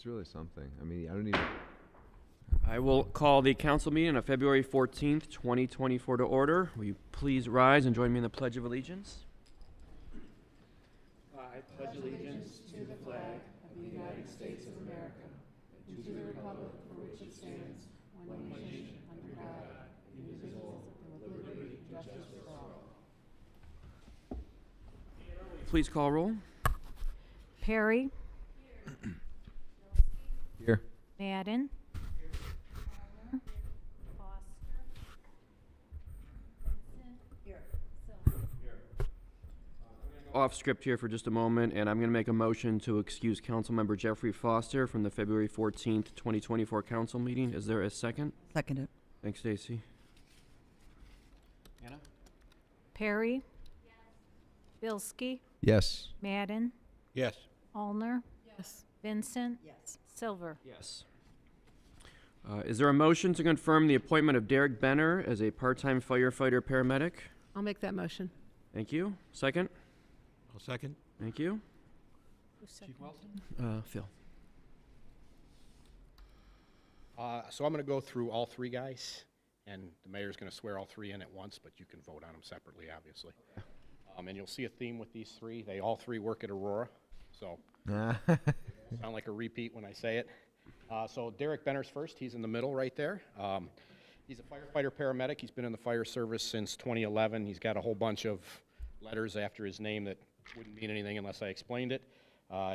really something. I mean, I don't even. I will call the council meeting on February 14th, 2024 to order. Will you please rise and join me in the Pledge of Allegiance? I pledge allegiance to the flag of the United States of America and to the republic for which it stands, one nation, under God, indivisible, with liberty and justice for all. Please call roll. Perry, Here. Madden, Off script here for just a moment, and I'm going to make a motion to excuse Councilmember Jeffrey Foster from the February 14th, 2024 council meeting. Is there a second? Second it. Thanks, Stacy. Anna? Perry, Bilski, Yes. Madden, Yes. Allner, Yes. Vincent, Yes. Silver. Yes. Is there a motion to confirm the appointment of Derek Benner as a part-time firefighter paramedic? I'll make that motion. Thank you. Second? I'll second. Thank you. Chief Phil. So I'm going to go through all three guys, and the mayor's going to swear all three in at once, but you can vote on them separately, obviously. And you'll see a theme with these three. They all three work at Aurora, so sound like a repeat when I say it. So Derek Benner's first. He's in the middle right there. He's a firefighter paramedic. He's been in the fire service since 2011. He's got a whole bunch of letters after his name that wouldn't mean anything unless I explained it.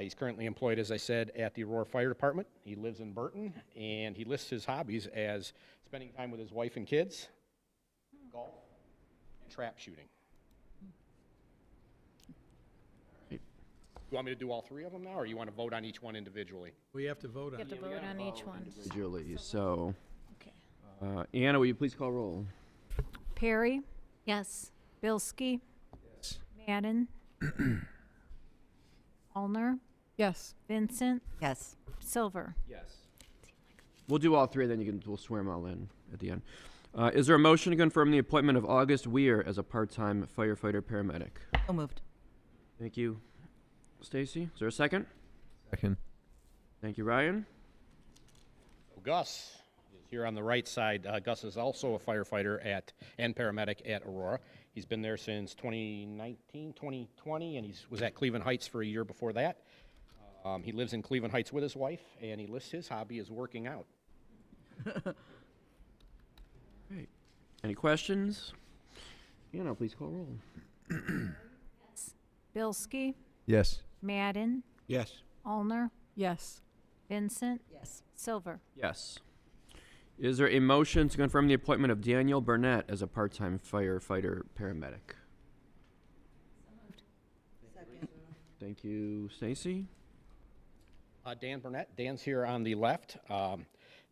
He's currently employed, as I said, at the Aurora Fire Department. He lives in Burton, and he lists his hobbies as spending time with his wife and kids, golf, and trap shooting. You want me to do all three of them now, or you want to vote on each one individually? We have to vote You on have it. to vote on each one. Julie, so, Okay. Anna, will you please call roll? Perry? Yes. Bilski? Yes. Madden? Allner? Yes. Vincent? Yes. Silver. Yes. We'll do all three, then we'll swear them all in at the end. Is there a motion to confirm the appointment of August Weir as a part-time firefighter paramedic? So moved. Thank you, Stacy. Is there a second? Second. Thank you, Ryan. Gus is here on the right side. Gus is also a firefighter and paramedic at Aurora. He's been there since 2019, 2020, and he was at Cleveland Heights for a year before that. He lives in Cleveland Heights with his wife, and he lists his hobby as working out. Great. Any questions? Anna, please call roll. Bilski? Yes. Madden? Yes. Allner? Yes. Vincent? Yes. Silver. Yes. Is there a motion to confirm the appointment of Daniel Burnett as a part-time firefighter paramedic? Second. Thank you, Stacy. Dan Burnett. Dan's here on the left.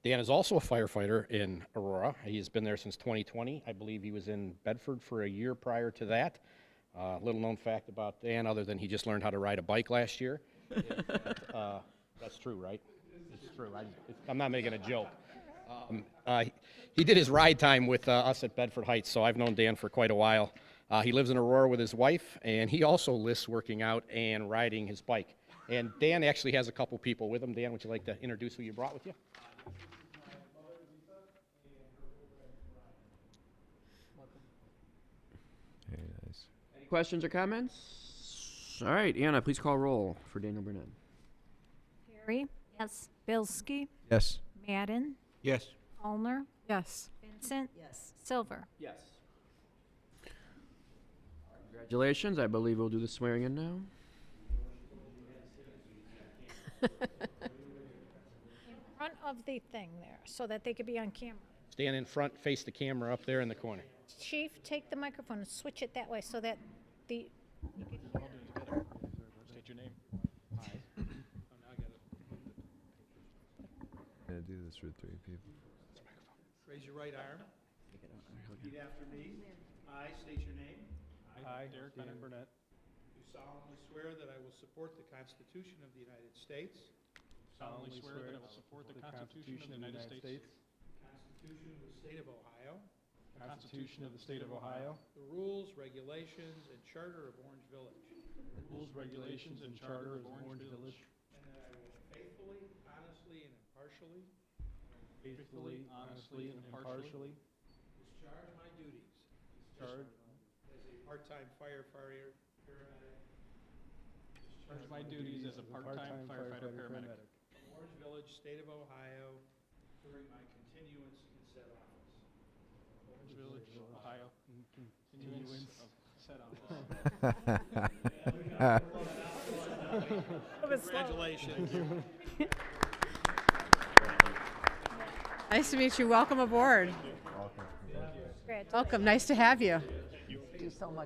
Dan is also a firefighter in Aurora. He has been there since 2020. I believe he was in Bedford for a year prior to that. Little known fact about Dan, other than he just learned how to ride a bike last year. That's true, right? It's true. I'm not making a joke. He did his ride time with us at Bedford Heights, so I've known Dan for quite a while. He lives in Aurora with his wife, and he also lists working out and riding his bike. And Dan actually has a couple people with him. Dan, would you like to introduce who you brought with you? Very nice. Any questions or comments? All right, Anna, please call roll for Daniel Burnett. Perry? Yes. Bilski? Yes. Madden? Yes. Allner? Yes. Vincent? Yes. Silver. Yes. Congratulations. I believe we'll do the swearing in now. In front of the thing there, so that they could be on camera. Stand in front, face the camera up there in the corner. Chief, take the microphone and switch it that way so that the, you can hear. State your name. Gonna do this for three people. Raise your right arm. Repeat after me. I state your name. I, Derek Bennett Burnett, Do solemnly swear that I will support the Constitution of the United States, solemnly swear that I will support the Constitution of the United States, the Constitution of the State of Ohio, the Constitution of the State of Ohio, the rules, regulations, and charter of Orange Village, the rules, regulations, and charter of Orange Village, and that I will faithfully, honestly, faithfully, honestly, and impartially discharge my duties discharge as a part-time firefighter, paramedic, discharge my duties as a part-time firefighter paramedic in Orange Village, state of Ohio, during my continuance in said office. Orange Village, Ohio, continuance of said office. Congratulations. Nice to meet you. Welcome aboard. Congratulations. Welcome. Nice to have you.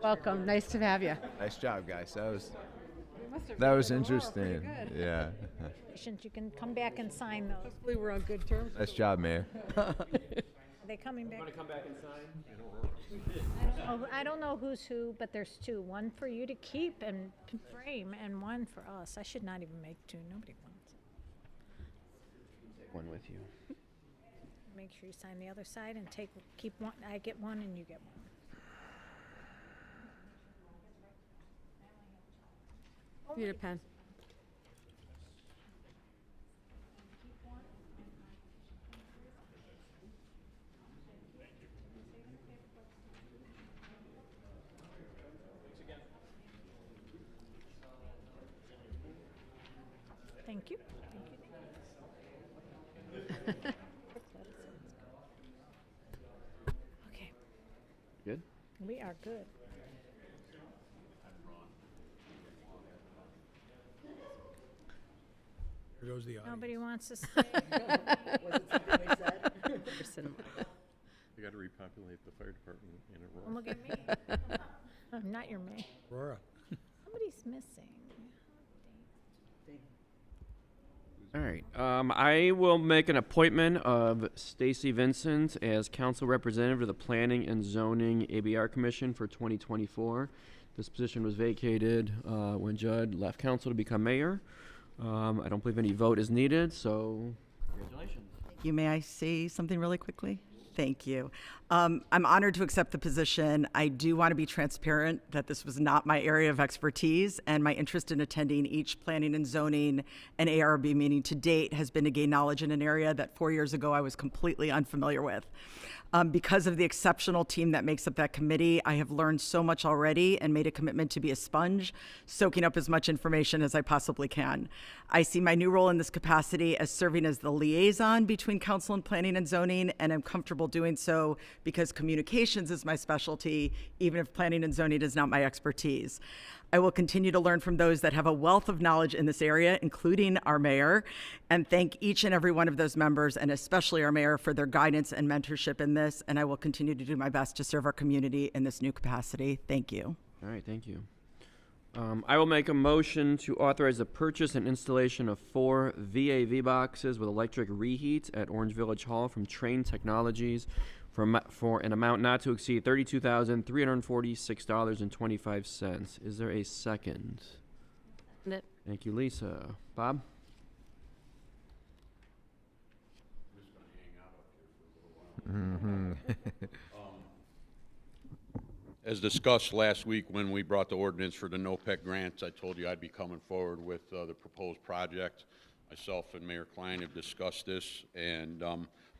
Welcome. Nice to have you. Nice job, guys. That was interesting. Yeah. You can come back and sign those. Hopefully we're on good terms. Nice job, Mayor. Are they coming back? Come back and sign? I don't know who's who, but there's two. One for you to keep and frame, and one for us. I should not even make two. Nobody wants it. Take one with you. Make sure you sign the other side and keep one. I get one and you get one. Need a pen. Thank you. Okay, Good? we are good. Here goes the audience. Nobody wants to stay. We got to repopulate the fire department in Aurora. Look at me. I'm not your mayor. Aurora. Somebody's missing. All right. I will make an appointment of Stacy Vincent as council representative to the Planning and Zoning ABR Commission for 2024. This position was vacated when Judd left council to become mayor. I don't believe any vote is needed, so congratulations. May I say something really quickly? Thank you. I'm honored to accept the position. I do want to be transparent that this was not my area of expertise, and my interest in attending each planning and zoning and ARB meeting to date has been to gain knowledge in an area that 4 years ago I was completely unfamiliar with. Because of the exceptional team that makes up that committee, I have learned so much already and made a commitment to be a sponge, soaking up as much information as I possibly can. I see my new role in this capacity as serving as the liaison between council and planning and zoning, and I'm comfortable doing so because communications is my specialty, even if planning and zoning is not my expertise. I will continue to learn from those that have a wealth of knowledge in this area, including our mayor, and thank each and every one of those members, and especially our mayor, for their guidance and mentorship in this, and I will continue to do my best to serve our community in this new capacity. Thank you. All right, thank you. I will make a motion to authorize the purchase and installation of 4 VAV boxes with electric reheat at Orange Village Hall from Train Technologies for an amount not to exceed $32,346.25. Is there a second? Thank you, Lisa. Bob? As discussed last week when we brought the ordinance for the NOPEC grants, I told you I'd be coming forward with the proposed project. Myself and Mayor Klein have discussed this, and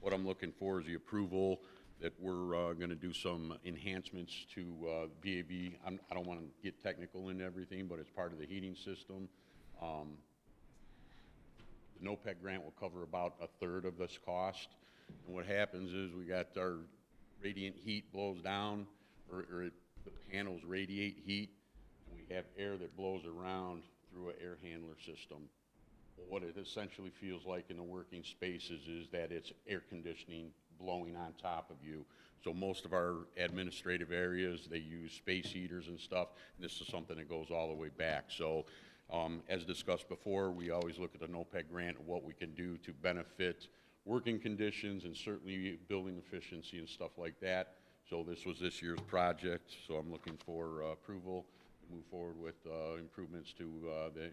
what I'm looking for is the approval that we're going to do some enhancements to VAV. I don't want to get technical into everything, but it's part of the heating system. The NOPEC grant will cover about a third of this cost. And what happens is we got our radiant heat blows down, or the panels radiate heat, and we have air that blows around through an air handler system. What it essentially feels like in the working spaces is that it's air conditioning blowing on top of you. So most of our administrative areas, they use space heaters and stuff, and this is something that goes all the way back. So as discussed before, we always look at the NOPEC grant and what we can do to benefit working conditions and certainly building efficiency and stuff like that. So this was this year's project, so I'm looking for approval to move forward with improvements to the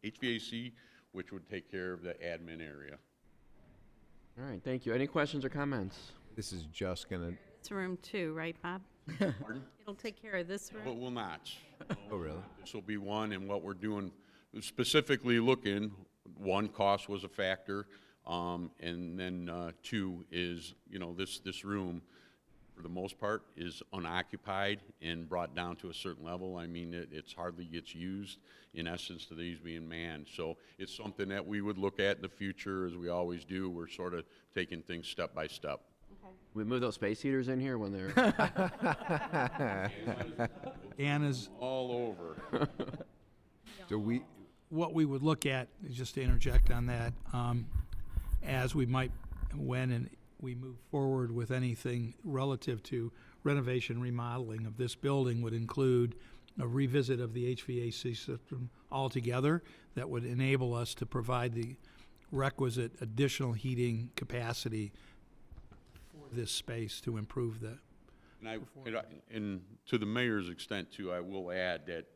HVAC, which would take care of the admin area. All right, thank you. Any questions or comments? This is just gonna. It's room 2, right, Bob? Pardon? It'll take care of this But room? will not. Oh, really? This will be one, and what we're doing, specifically looking, one, cost was a factor. And then, two is, you know, this room, for the most part, is unoccupied and brought down to a certain level. I mean, it's hardly gets used, in essence, to these being manned. So it's something that we would look at in the future, as we always do. We're sort of taking things step by step. We move those space heaters in here when they're. Anna's, All over. Do we, what we would look at, just to interject on that, as we might, when we move forward with anything relative to renovation, remodeling of this building, would include a revisit of the HVAC system altogether that would enable us to provide the requisite additional heating capacity for this space to improve the. And to the mayor's extent too, I will add that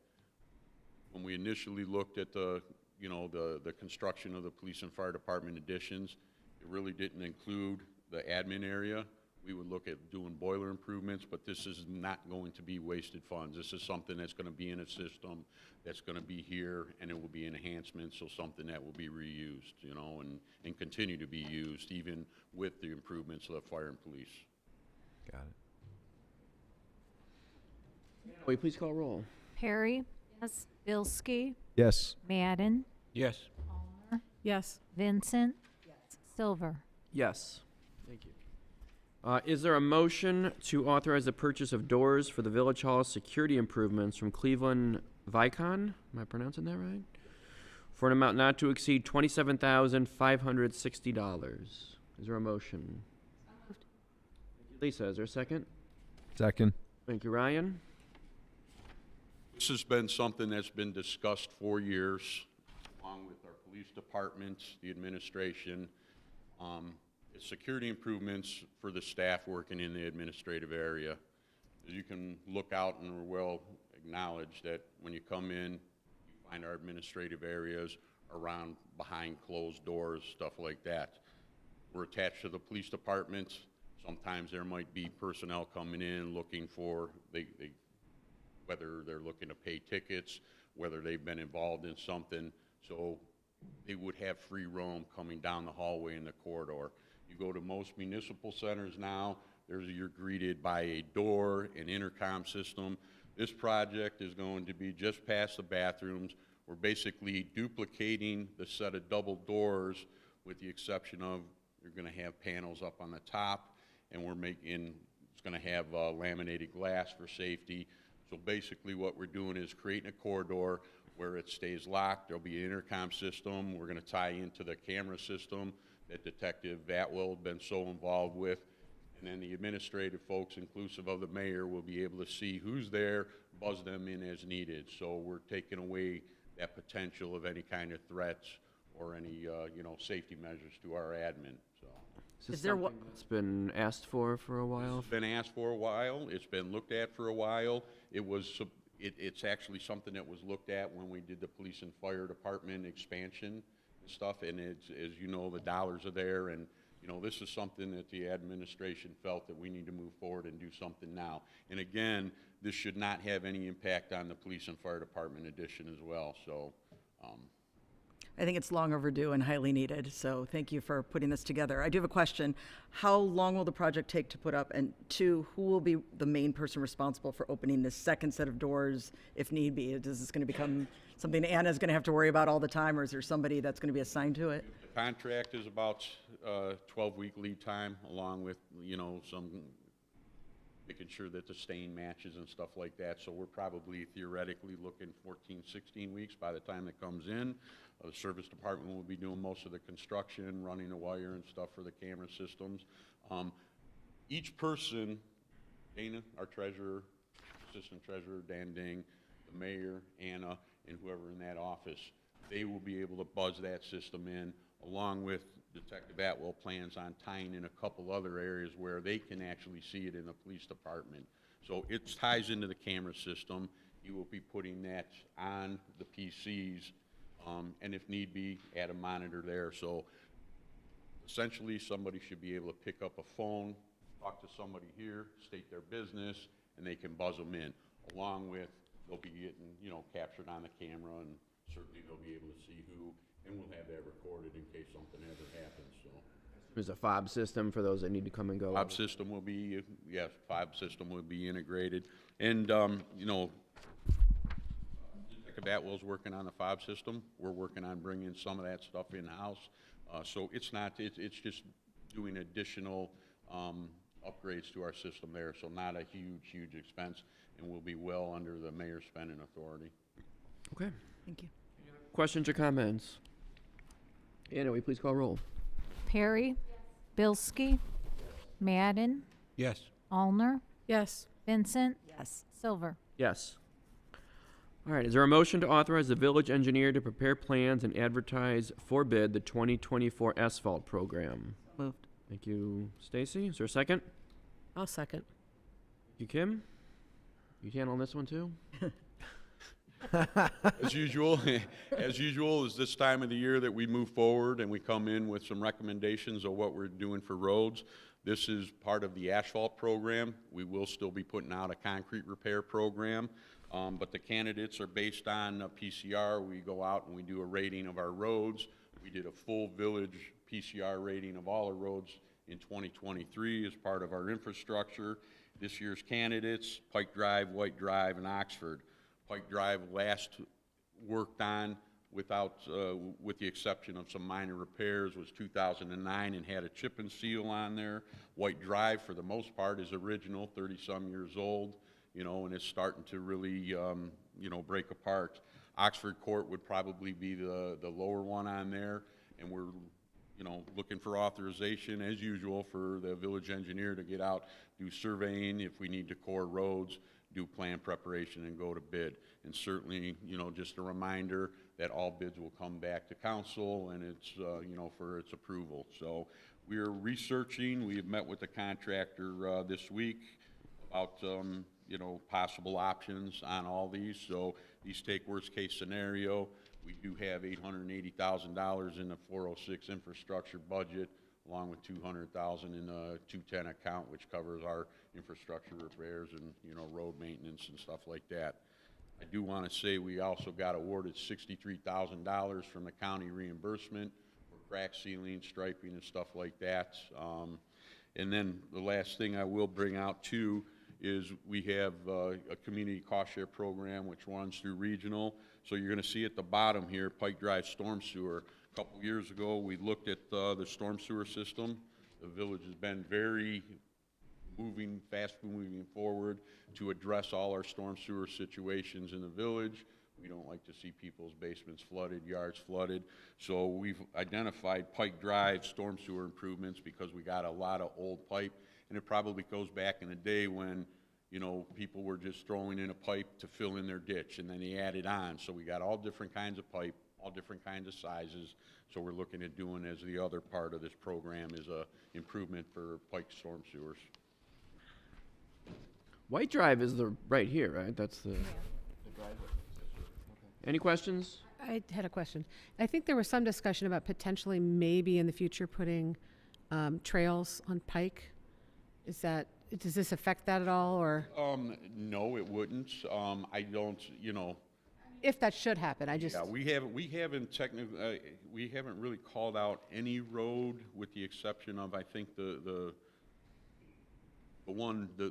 when we initially looked at the, you know, the construction of the police and fire department additions, it really didn't include the admin area. We would look at doing boiler improvements, but this is not going to be wasted funds. This is something that's gonna be in a system, that's gonna be here, and it will be enhancements, so something that will be reused, you know, and continue to be used, even with the improvements of the fire and police. got it. Will you please call roll? Perry? Yes. Bilski? Yes. Madden? Yes. Palmer? Yes. Vincent? Yes. Silver? Yes. Thank you. Is there a motion to authorize the purchase of doors for the Village Hall security improvements from Cleveland Vicon? Am I pronouncing that right? For an amount not to exceed $27,560. Is there a motion? Thank you, Lisa. Is there a second? Second. Thank you, Ryan. This has been something that's been discussed for years, along with our police department, the administration. It's security improvements for the staff working in the administrative area. As you can look out, and we're well acknowledged that when you come in, you find our administrative areas around behind closed doors, stuff like that. We're attached to the police department. Sometimes there might be personnel coming in looking for, whether they're looking to pay tickets, whether they've been involved in something. So they would have free roam coming down the hallway in the corridor. You go to most municipal centers now, you're greeted by a door, an intercom system. This project is going to be just past the bathrooms. We're basically duplicating the set of double doors, with the exception of you're gonna have panels up on the top, and it's gonna have laminated glass for safety. So basically what we're doing is creating a corridor where it stays locked. There'll be an intercom system. We're gonna tie into the camera system that Detective Vatwell has been so involved with. And then the administrative folks, inclusive of the mayor, will be able to see who's there, buzz them in as needed. So we're taking away that potential of any kind of threats or any, you know, safety measures to our admin, so. Is there something that's been asked for a while? It's been asked for a while. It's been looked at for a while. It's actually something that was looked at when we did the police and fire department expansion and stuff, and it's, as you know, the dollars are there, and you know, this is something that the administration felt that we need to move forward and do something now. And again, this should not have any impact on the police and fire department addition as well, so. I think it's long overdue and highly needed, so thank you for putting this together. I do have a question. How long will the project take to put up? And two, who will be the main person responsible for opening this second set of doors if need be? Is this going to become something Anna's going to have to worry about all the time, or is there somebody that's going to be assigned to it? The contract is about 12-week lead time, along with, you know, some making sure that the stain matches and stuff like that. So we're probably theoretically looking 14, 16 weeks by the time it comes in. The service department will be doing most of the construction, running the wire and stuff for the camera systems. Each person, Dana, our treasurer, assistant treasurer, Dan Ding, the mayor, Anna, and whoever in that office, they will be able to buzz that system in, along with Detective Atwell plans on tying in a couple other areas where they can actually see it in the police department. So it ties into the camera system. You will be putting that on the PCs, and if need be, add a monitor there. So essentially, somebody should be able to pick up a phone, talk to somebody here, state their business, and they can buzz them in. Along with, they'll be getting, you know, captured on the camera, and certainly they'll be able to see who, and we'll have that recorded in case something ever happens. So There's a fob system for those that need to come and go. Fob system will be, yes, fob system will be integrated. And, you know, Detective Atwell's working on the fob system. We're working on bringing some of that stuff in-house. So it's not, it's just doing additional upgrades to our system there. So not a huge expense, and will be well under the mayor's spending authority. Okay. Thank you. Questions or comments? Anna, will you please call roll? Perry? Bilski? Madden? Yes. Allner? Yes. Vincent? Yes. Silver? Yes. All right, is there a motion to authorize the village engineer to prepare plans and advertise for bid the 2024 asphalt program? Moved. Thank you, Stacy. Is there a second? I'll second. You, Kim? You handling this one too? As usual, is this time of the year that we move forward and we come in with some recommendations of what we're doing for roads. This is part of the asphalt program. We will still be putting out a concrete repair program, but the candidates are based on a PCR. We go out and we do a rating of our roads. We did a full village PCR rating of all our roads in 2023 as part of our infrastructure. This year's candidates, Pike Drive, White Drive, and Oxford. Pike Drive last worked on without, with the exception of some minor repairs, was 2009 and had a chip and seal on there. White Drive, for the most part, is original, 30-some years old, you know, and it's starting to really, you know, break apart. Oxford Court would probably be the lower one on there, and we're, you know, looking for authorization, as usual, for the village engineer to get out, do surveying if we need to core roads, do plan preparation, and go to bid. And certainly, you know, just a reminder that all bids will come back to council, and it's, you know, for its approval. So we are researching. We have met with the contractor this week about, you know, possible options on all these. So these take worst case scenario. We do have $880,000 in the 406 infrastructure budget, along with $200,000 in the 210 account, which covers our infrastructure repairs and, you know, road maintenance and stuff like that. I do want to say we also got awarded $63,000 from the county reimbursement for crack sealing, striping, and stuff like that. And then the last thing I will bring out too is we have a community cost share program which runs through regional. So you're going to see at the bottom here, Pike Drive storm sewer. A couple years ago, we looked at the storm sewer system. The village has been very fast moving forward to address all our storm sewer situations in the village. We don't like to see people's basements flooded, yards flooded. So we've identified Pike Drive storm sewer improvements because we got a lot of old pipe, and it probably goes back in the day when, you know, people were just throwing in a pipe to fill in their ditch, and then they added on. So we got all different kinds of pipe, all different kinds of sizes. So we're looking at doing, as the other part of this program, is a improvement for Pike storm sewers. White Drive is the right here, right? That's the driveway. Any questions? I had a question. I think there was some discussion about potentially maybe in the future putting trails on Pike. Does this affect that at all, or? No, it wouldn't. I don't, you know. If that should happen, I just. Yeah, we haven't technically, we haven't really called out any road with the exception of, I think, the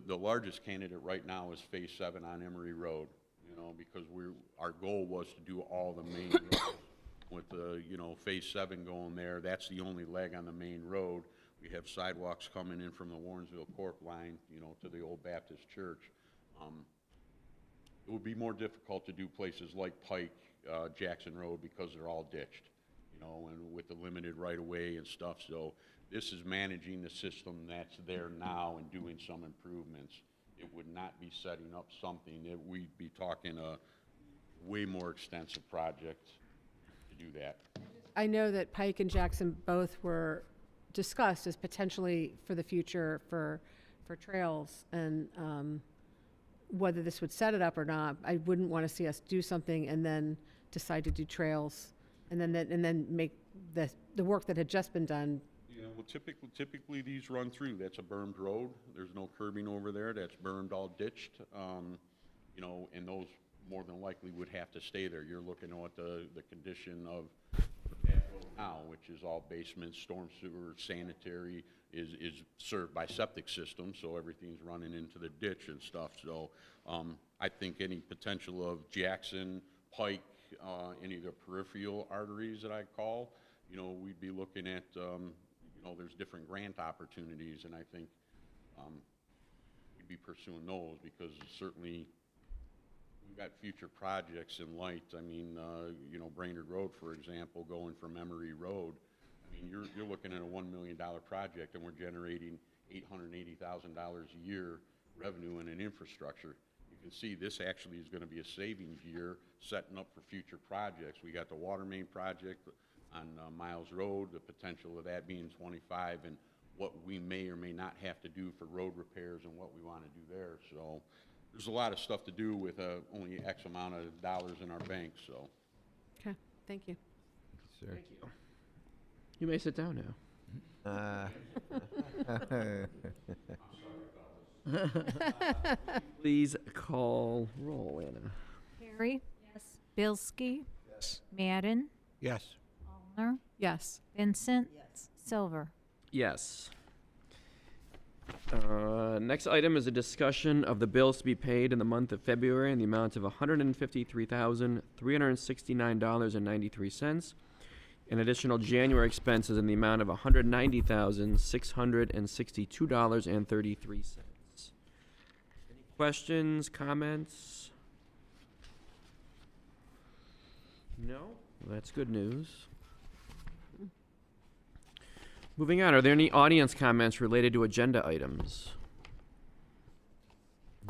largest candidate right now is Phase 7 on Emery Road, you know, because our goal was to do all the main roads. With the, you know, Phase 7 going there, that's the only leg on the main road. We have sidewalks coming in from the Warrensville Corp line, you know, to the old Baptist church. It would be more difficult to do places like Pike, Jackson Road, because they're all ditched, you know, and with the limited right-of-way and stuff. So this is managing the system that's there now and doing some improvements. It would not be setting up something that we'd be talking a way more extensive project to do that. I know that Pike and Jackson both were discussed as potentially for the future for trails, and whether this would set it up or not, I wouldn't want to see us do something and then decide to do trails and then make the work that had just been done. Yeah, well, typically these run through. That's a bermed road. There's no curbing over there. That's bermed, all ditched. You know, and those more than likely would have to stay there. You're looking at the condition of that road now, which is all basement, storm sewer, sanitary, is served by septic systems, so everything's running into the ditch and stuff. So I think any potential of Jackson, Pike, any of the peripheral arteries that I call, you know, we'd be looking at, you know, there's different grant opportunities, and I think we'd be pursuing those, because certainly we've got future projects in light. I mean, you know, Brainerd Road, for example, going from Emery Road, I mean, you're looking at a $1 million project, and we're generating $880,000 a year revenue in an infrastructure. You can see this actually is going to be a savings year, setting up for future projects. We got the water main project on Miles Road, the potential of that being 25, and what we may or may not have to do for road repairs and what we want to do there. So there's a lot of stuff to do with only X amount of dollars in our bank, so. Okay, thank you. Sure. Thank you. You may sit down now. Please call roll, Anna. Harry. Yes. Bilski. Yes. Madden. Yes. Allner. Yes. Vincent. Yes. Silver. Yes. Next item is a discussion of the bills to be paid in the month of February in the amount of $153,369.93, and additional January expenses in the amount of $190,662.33. Any questions, comments? No? Well, that's good news. Moving on, are there any audience comments related to agenda items?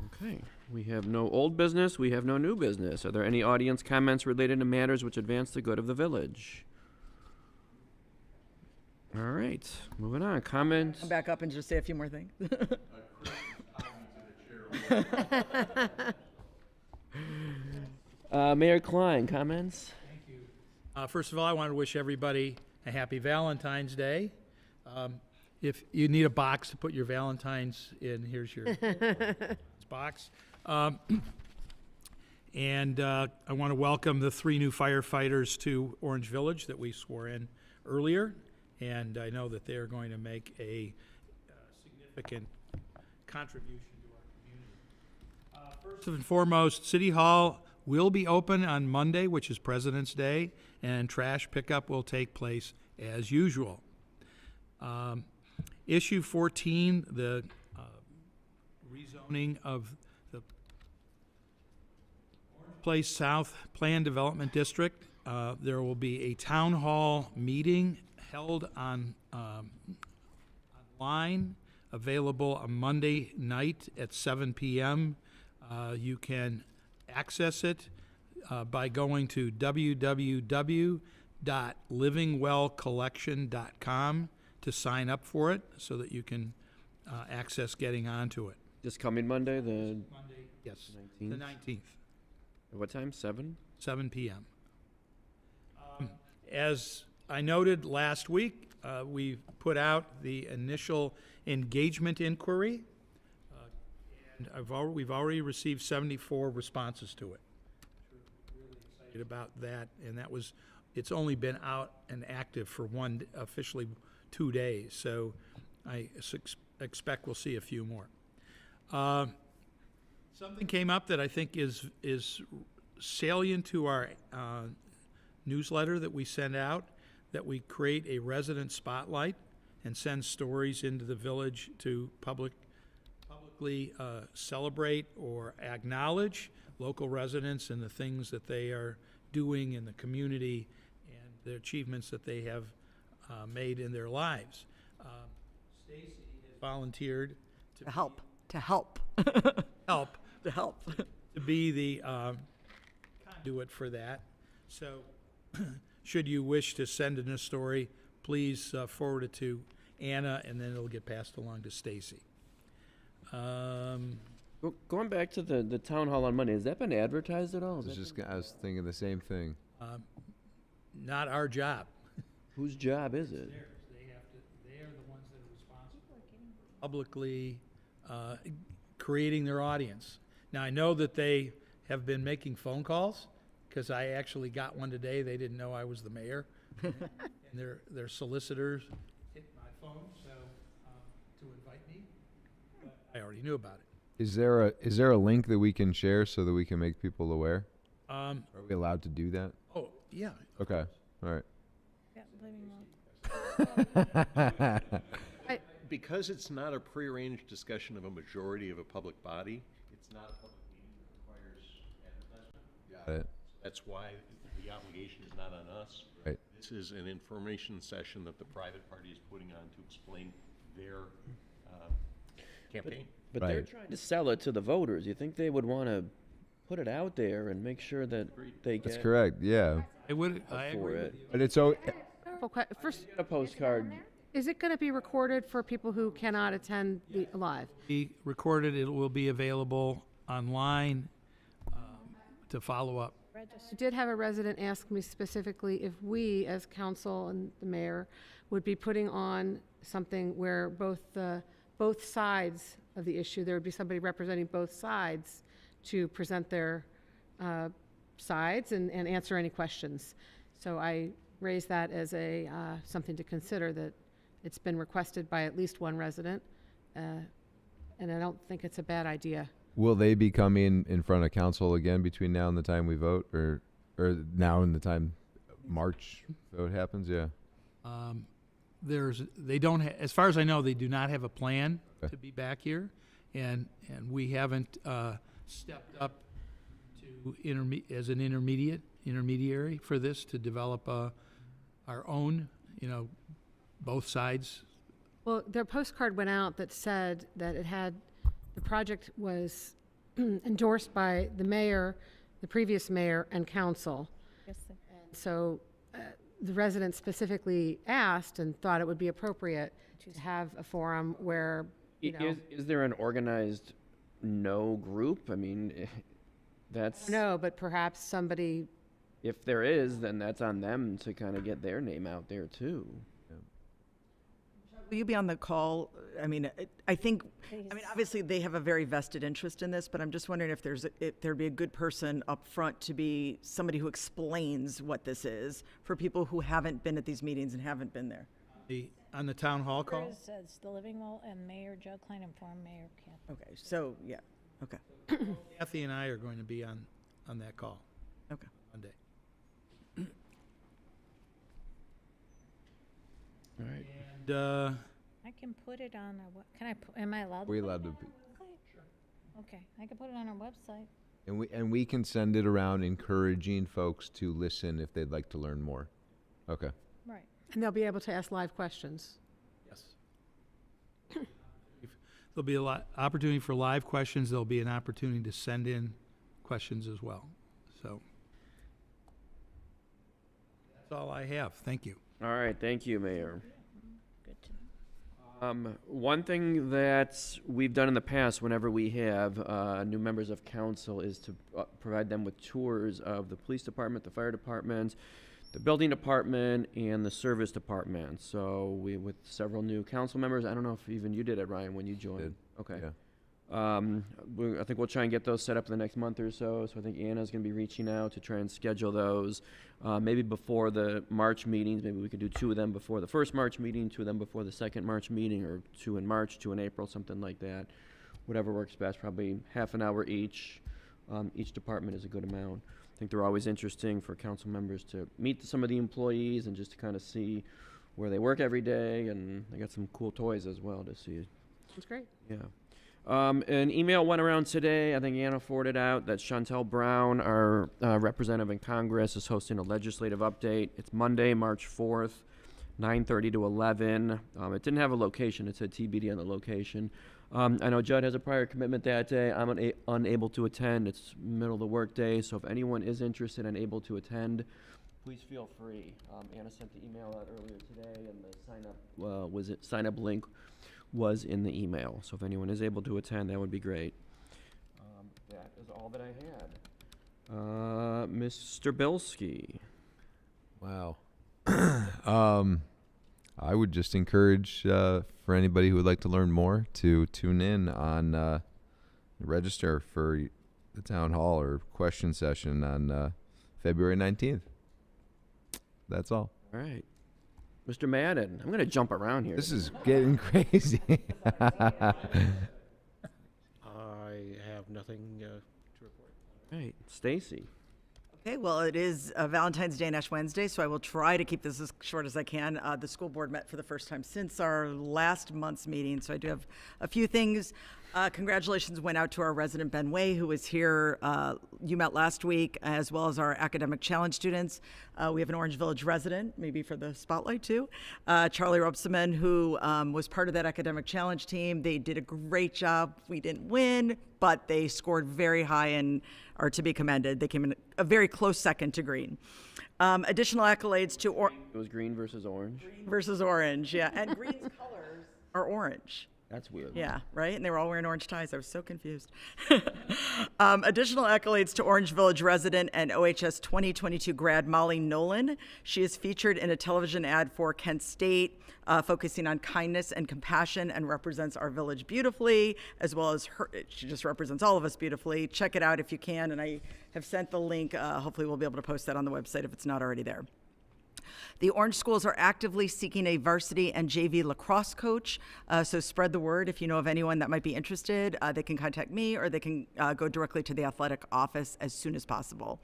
Okay, we have no old business, we have no new business. Are there any audience comments related to matters which advance the good of the village? All right, moving on, comments. Come back up and just say a few more things. Mayor Klein, comments? First of all, I want to wish everybody a happy Valentine's Day. If you need a box to put your Valentine's in, here's your box. And I want to welcome the 3 new firefighters to Orange Village that we swore in earlier. And I know that they are going to make a significant contribution to our community. First and foremost, City Hall will be open on Monday, which is President's Day, and trash pickup will take place as usual. Issue 14, the rezoning of the Orange Place South Plan Development District. There will be a town hall meeting held on online, available on Monday night at 7 p.m. You can access it by going to www.livingwellcollection.com to sign up for it, so that you can access getting onto it. This coming Monday, the Monday, yes, 19th? the 19th, At what time, 7? 7 p.m. As I noted last week, we put out the initial engagement inquiry, and we've already received 74 responses to it. Really excited about that, and it's only been out and active for officially 2 days, so I expect we'll see a few more. Something came up that I think is salient to our newsletter that we send out, that we create a resident spotlight and send stories into the village to publicly celebrate or acknowledge local residents and the things that they are doing in the community and the achievements that they have made in their lives. Stacy has volunteered To help. help To help. to be the conduit for that. So, should you wish to send in a story, please forward it to Anna, and then it'll get passed along to Stacy. Going back to the town hall on Monday, has that been advertised at all? I was thinking the same thing. Not our job. Whose job is it? They are the ones that are responsible for publicly creating their audience. Now, I know that they have been making phone calls, because I actually got one today. They didn't know I was the mayor. And their solicitors hit my phone, so, to invite me, but I already knew about it. Is there a link that we can share so that we can make people aware? Are we allowed to do that? Oh, yeah. Okay. All right. Yeah, living well. Because it's not a prearranged discussion of a majority of a public body, it's not a public meeting that requires advertisement. Got it. That's why the obligation is not on us. Right. This is an information session that the private party is putting on to explain their campaign. But they're Right. trying to sell it to the voters. You think they would want to put it out there and make sure that they That's get correct. Yeah. I agree it. with you. But it's so. First, a postcard? is it going to be recorded for people who cannot attend the live? Be recorded, it will be available online, to follow up. I did have a resident ask me specifically if we, as council and the mayor, would be putting on something where both sides of the issue, there would be somebody representing both sides to present their sides and answer any questions. So I raised that as something to consider, that it's been requested by at least one resident, and I don't think it's a bad idea. Will they be coming in front of council again between now and the time we vote, or now and the time March vote happens? Yeah. They don't, as far as I know, they do not have a plan Okay. to be back here, and we haven't stepped up to as an intermediary for this to develop our own, both sides. Well, their postcard went out that said that the project was endorsed by the mayor, the previous mayor, and council. Yes, So the residents specifically asked and thought it would be appropriate to have a forum where, Is there an organized no group? I mean, that's no, but perhaps somebody, if there is, then that's on them to kind of get their name out there too. Will you be on the call? I mean, obviously they have a very vested interest in this, but I'm just wondering if there'd be a good person up front to be somebody who explains what this is for people who haven't been at these meetings and haven't been there. On the town hall call? It says the living well and Mayor Joe Klein and former Mayor Camp. Okay, so, yeah, okay, Kathy and I are going to be on that call okay. Monday. All right. And, I can put it on our, can I, am I allowed to? We put it allowed to on be- our website? Okay, I can put it on our website. And we can send it around encouraging folks to listen if they'd like to learn more. Okay. Right. and they'll be able to ask live questions. Yes. There'll be a lot, opportunity for live questions. There'll be an opportunity to send in questions as well. So that's all I have. Thank you. All right, thank you, Mayor. Good to know. One thing that we've done in the past whenever we have new members of council is to provide them with tours of the police department, the fire department, the building department, and the service department. So with several new council members, I don't know if even you did it, Ryan, when you joined. Did. Okay. Yeah. I think we'll try and get those set up in the next month or so. So I think Anna's going to be reaching out to try and schedule those. Maybe before the March meetings, maybe we could do 2 of them before the first March meeting, 2 of them before the second March meeting, or 2 in March, 2 in April, something like that. Whatever works best, probably half an hour each. Each department is a good amount. I think they're always interesting for council members to meet some of the employees and just to kind of see where they work every day. And they got some cool toys as well to see. That's great. Yeah. An email went around today, I think Anna forwarded out, that Chantel Brown, our representative in Congress, is hosting a legislative update. It's Monday, March 4th, 9:30 to 11. It didn't have a location. It said TBD on the location. I know Judd has a prior commitment that day. I'm unable to attend. It's middle of the workday, so if anyone is interested and able to attend, please feel free. Anna sent the email out earlier today, and the sign up link was in the email. So if anyone is able to attend, that would be great. That is all that I had. Mr. Bilski. Wow. I would just encourage for anybody who would like to learn more to tune in on register for the town hall or question session on February 19th. That's all. All right. Mr. Madden, I'm going to jump around here. This is getting crazy. I have nothing to report. Right, Stacy. Okay, well, it is Valentine's Day and Ash Wednesday, so I will try to keep this as short as I can. The school board met for the first time since our last month's meeting, so I do have a few things. Congratulations went out to our resident Ben Way, who was here. You met last week, as well as our academic challenge students. We have an Orange Village resident, maybe for the spotlight too, Charlie Robseman, who was part of that academic challenge team. They did a great job. We didn't win, but they scored very high and are to be commended. They came in a very close second to green. Additional accolades to It was green versus orange. versus orange, yeah, and green's colors are orange. That's weird. Yeah, right? And they were all wearing orange ties. I was so confused. Additional accolades to Orange Village resident and OHS 2022 grad Molly Nolan. She is featured in a television ad for Kent State, focusing on kindness and compassion, and represents our village beautifully, as well as her. She just represents all of us beautifully. Check it out if you can, and I have sent the link. Hopefully we'll be able to post that on the website if it's not already there. The Orange schools are actively seeking a varsity and JV lacrosse coach, so spread the word. If you know of anyone that might be interested, they can contact me, or they can go directly to the athletic office as soon as possible.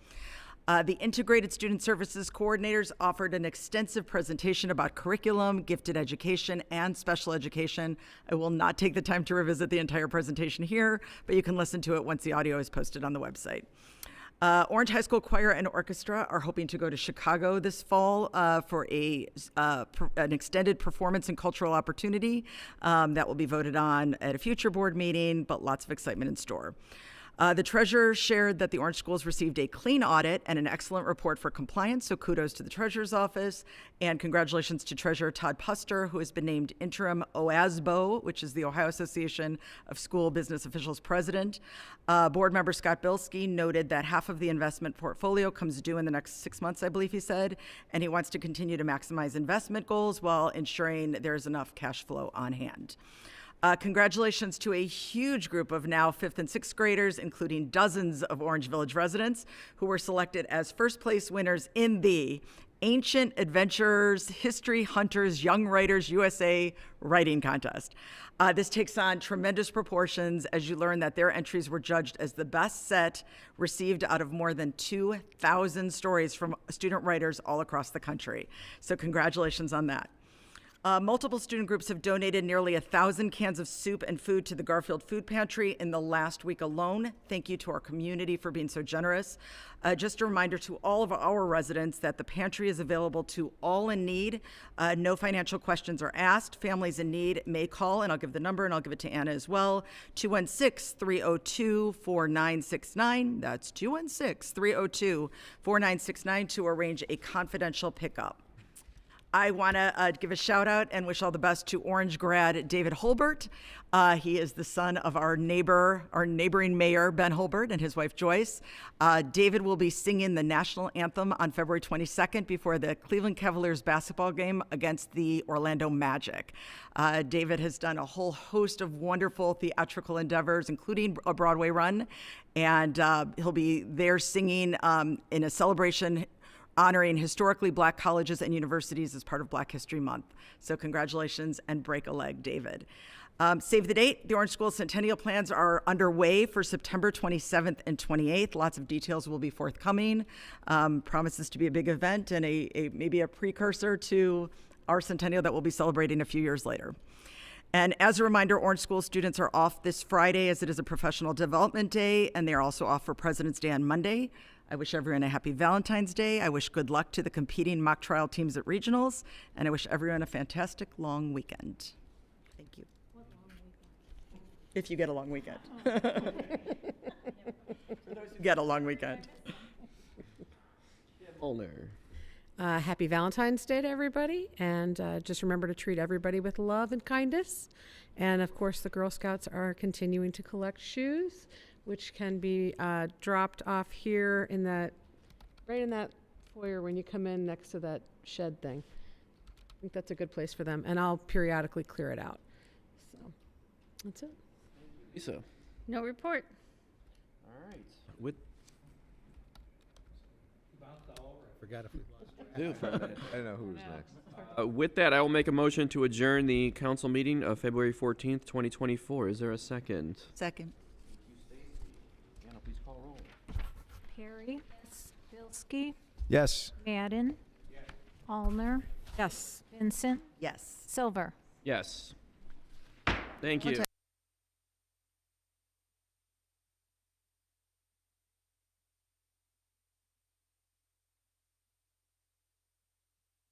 The Integrated Student Services coordinators offered an extensive presentation about curriculum, gifted education, and special education. I will not take the time to revisit the entire presentation here, but you can listen to it once the audio is posted on the website. Orange High School Choir and Orchestra are hoping to go to Chicago this fall for an extended performance and cultural opportunity that will be voted on at a future board meeting, but lots of excitement in store. The treasurer shared that the Orange schools received a clean audit and an excellent report for compliance, so kudos to the treasurer's office, and congratulations to Treasurer Todd Puster, who has been named interim OASBO, which is the Ohio Association of School Business Officials president. Board member Scott Bilski noted that half of the investment portfolio comes due in the next 6 months, I believe he said, and he wants to continue to maximize investment goals while ensuring there's enough cash flow on hand. Congratulations to a huge group of now 5th and 6th graders, including dozens of Orange Village residents, who were selected as first place winners in the Ancient Adventurers History Hunters Young Writers USA Writing Contest. This takes on tremendous proportions as you learn that their entries were judged as the best set received out of more than 2,000 stories from student writers all across the country. So congratulations on that. Multiple student groups have donated nearly 1,000 cans of soup and food to the Garfield Food Pantry in the last week alone. Thank you to our community for being so generous. Just a reminder to all of our residents that the pantry is available to all in need. No financial questions are asked. Families in need may call, and I'll give the number, and I'll give it to Anna as well, 216-302-4969. That's 216-302-4969 to arrange a confidential pickup. I want to give a shout out and wish all the best to Orange grad David Holbert. He is the son of our neighboring mayor, Ben Holbert, and his wife, Joyce. David will be singing the national anthem on February 22nd before the Cleveland Cavaliers basketball game against the Orlando Magic. David has done a whole host of wonderful theatrical endeavors, including a Broadway run, and he'll be there singing in a celebration honoring historically Black colleges and universities as part of Black History Month. So congratulations and break a leg, David. Save the date. The Orange School Centennial plans are underway for September 27th and 28th. Lots of details will be forthcoming. Promises to be a big event and maybe a precursor to our centennial that we'll be celebrating a few years later. And as a reminder, Orange School students are off this Friday as it is a professional development day, and they are also off for President's Day on Monday. I wish everyone a happy Valentine's Day. I wish good luck to the competing mock trial teams at regionals, and I wish everyone a fantastic long weekend. Thank you. If you get a long weekend. For those who get a long weekend. Molnar. Happy Valentine's Day to everybody, and just remember to treat everybody with love and kindness. And of course, the Girl Scouts are continuing to collect shoes, which can be dropped off here right in that foyer when you come in next to that shed thing. I think that's a good place for them, and I'll periodically clear it out. So that's it. Lisa. No report. All right. With Forgot if we lost. I know who's next. With that, I will make a motion to adjourn the council meeting of February 14th, 2024. Is there a second? Second. Anna, please call roll. Perry, Bilski, Yes. Madden, Allner, Yes. Vincent, Yes. Silver. Yes. Thank you.